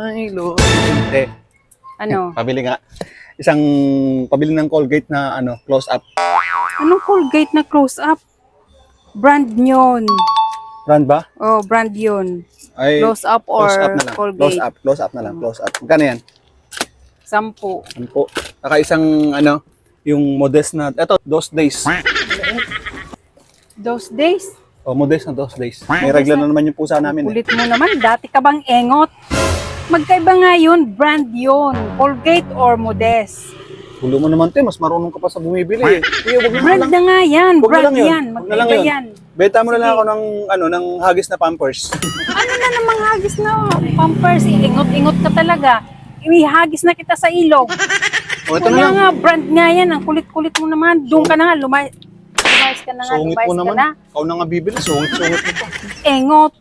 Ay, Lord. Hindi. Ano? Pabili nga. Pabili ng Colgate na close up. Anong Colgate na close-up? Brand yun. Brand ba? Oh, brand yun. Ay, Close-up close up or na lang. Colgate? Close up na lang. Close up. Magkano yan? 10. Ano po? Saka yung Modest na, eto, those days. Those days? O, Modest na those days. May regla na naman yung pusa namin. Kulit mo naman. Dati ka bang engot? Magkaiba nga yun. Brand yun. Colgate or Modest? Hulo mo naman, te. Mas marunong ka pa sa bumibili eh. Kuya, wag na Brand lang. na nga yan. Huwag na Brand lang yun. yan. Huwag na lang Magkaiba yun. yan. Beta mo na lang Sige. ako ng hagis na Pampers. Ano na namang hagis na Pampers? Ingot-ingot ka talaga. Ihagis na kita sa ilog. O, ito na Wala lang. nga. Brand nga yan. Ang kulit-kulit mo naman. Doon ka na nga. Lumayas ka na nga. Sungit Lumayas mo ka naman. na. Ikaw na nga bibili. Sungit mo pa. Engot.